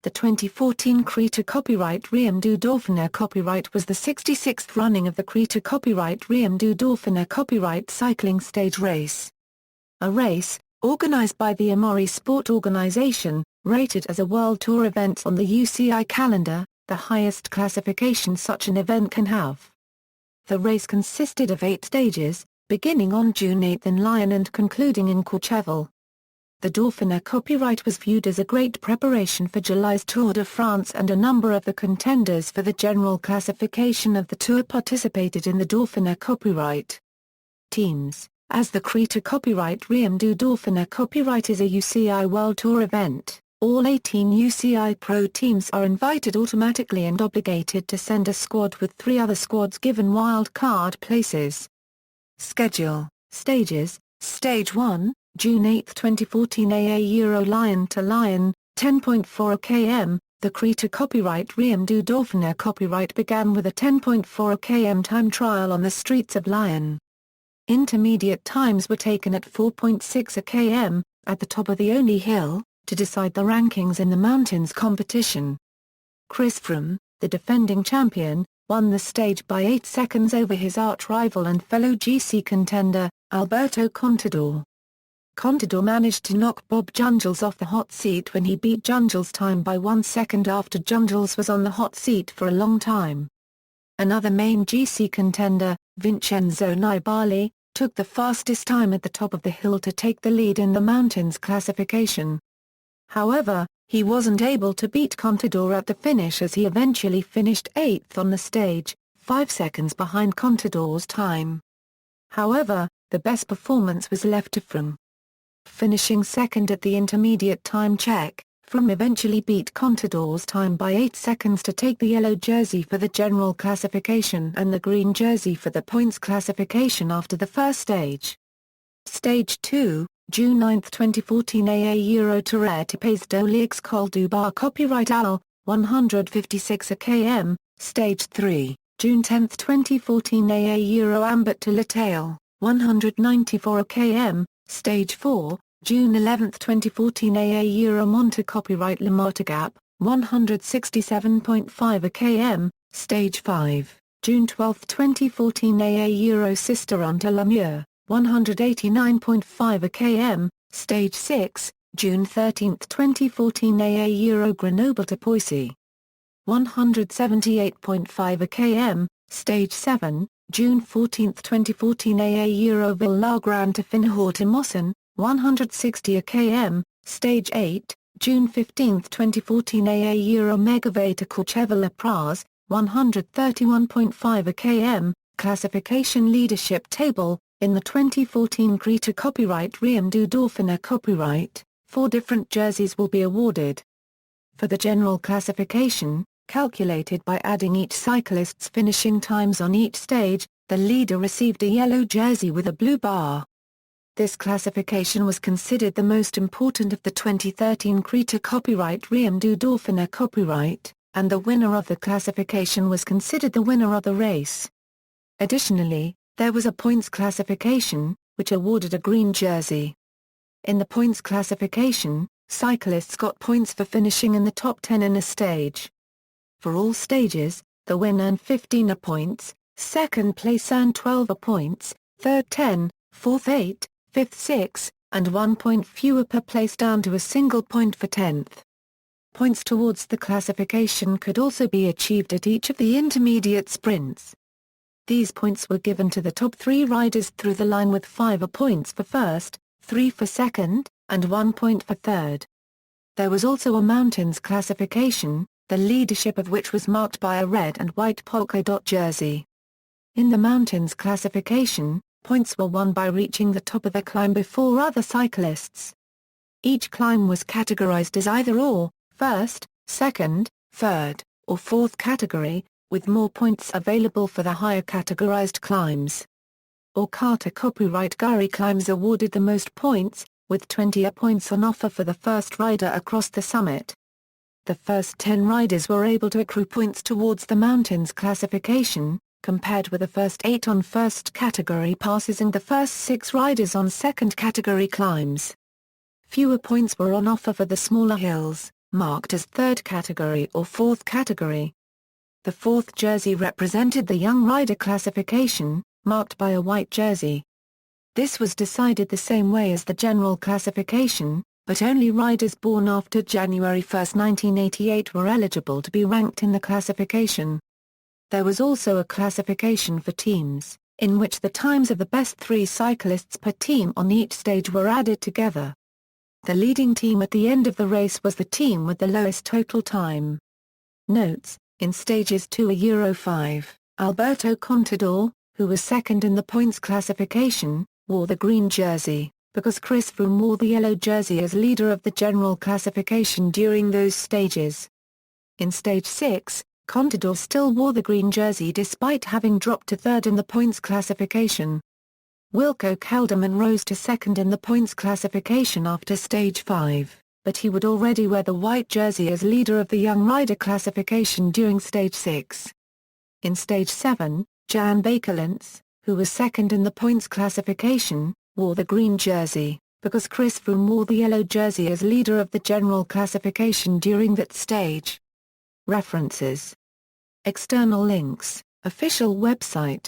The 2014 Critérium du Dauphiné copyright was the 66th running of the Critérium du Dauphiné copyright cycling stage race. A race, organized by the Amaury Sport Organisation, rated as a World Tour event on the UCI calendar, the highest classification such an event can have. The race consisted of 8 stages, beginning on June 8 in Lyon and concluding in Courchevel. The Dauphiné copyright was viewed as a great preparation for July's Tour de France, and a number of the contenders for the general classification of the Tour participated in the Dauphiné copyright. Teams. As the Critérium du Dauphiné copyright is a UCI World Tour event, all 18 UCI Pro teams are invited automatically and obligated to send a squad with 3 other squads given wild card places. Schedule. Stages. Stage 1, June 8, 2014 AA Euro Lyon to Lyon, 10.4 km. The Critérium du Dauphiné copyright began with a 10.4 km time trial on the streets of Lyon. Intermediate times were taken at 4.6 km, at the top of the only hill, to decide the rankings in the mountains competition. Chris Froome, the defending champion, won the stage by 8 seconds over his arch-rival and fellow GC contender, Alberto Contador. Contador managed to knock Bob Jungels off the hot seat when he beat Jungels' time by 1 second after Jungels was on the hot seat for a long time. Another main GC contender, Vincenzo Nibali, took the fastest time at the top of the hill to take the lead in the mountains classification. However, he wasn't able to beat Contador at the finish, as he eventually finished 8th on the stage, 5 seconds behind Contador's time. However, the best performance was left to Froome. Finishing second at the intermediate time check, Froome eventually beat Contador's time by 8 seconds to take the yellow jersey for the general classification and the green jersey for the points classification after the first stage. Stage 2, June 9, 2014 AA Euro Tourette Pays d'Olix Col du Bar copyright AL, 156 km. Stage 3, June 10, 2014 AA Euro Ambert to Latail, 194 km. Stage 4, June 11, 2014 AA Euro Monte copyright Le Martigap, 167.5 km. Stage 5, June 12, 2014 AA Euro Cisteron to Lemieux, 189.5 km. Stage 6, June 13, 2014 AA Euro Grenoble to Poissy, 178.5 km. Stage 7, June 14, 2014 AA Euro Ville-la-Grande to Finhor to Mossen, 160 km. Stage 8, June 15, 2014 AA Euro Megavay to Courchevel-la-Praz, 131.5 km. Classification leadership table. In the 2014 Critérium du Dauphiné copyright, 4 different jerseys will be awarded. For the general classification, calculated by adding each cyclist's finishing times on each stage, the leader received a yellow jersey with a blue bar. This classification was considered the most important of the 2013 Critérium du Dauphiné copyright, and the winner of the classification was considered the winner of the race. Additionally, there was a points classification, which awarded a green jersey. In the points classification, cyclists got points for finishing in the top 10 in a stage. For all stages, the winner earned 15 points, second place earned 12 points, third 10, fourth 8, fifth 6, and 1 point fewer per place down to a single point for 10th. Points towards the classification could also be achieved at each of the intermediate sprints. These points were given to the top 3 riders through the line, with 5 points for first, 3 for second, and 1 point for third. There was also a mountains classification, the leadership of which was marked by a red and white polka dot jersey. In the mountains classification, points were won by reaching the top of the climb before other cyclists. Each climb was categorized as either or, first, second, third, or fourth category, with more points available for the higher categorized climbs. Orcata copyright Guri climbs awarded the most points, with 20 points on offer for the first rider across the summit. The first 10 riders were able to accrue points towards the mountains classification, compared with the first 8 on first category passes and the first 6 riders on second category climbs. Fewer points were on offer for the smaller hills, marked as third category or fourth category. The fourth jersey represented the young rider classification, marked by a white jersey. This was decided the same way as the general classification, but only riders born after January 1, 1988 were eligible to be ranked in the classification. There was also a classification for teams, in which the times of the best 3 cyclists per team on each stage were added together. The leading team at the end of the race was the team with the lowest total time. Notes: in stages 2 Euro 5, Alberto Contador, who was second in the points classification, wore the green jersey, because Chris Froome wore the yellow jersey as leader of the general classification during those stages. In stage 6, Contador still wore the green jersey despite having dropped to third in the points classification. Wilco Kelderman rose to second in the points classification after stage 5, but he would already wear the white jersey as leader of the young rider classification during stage 6. In stage 7, Jan Bakelants, who was second in the points classification, wore the green jersey, because Chris Froome wore the yellow jersey as leader of the general classification during that stage. References. External links, official website.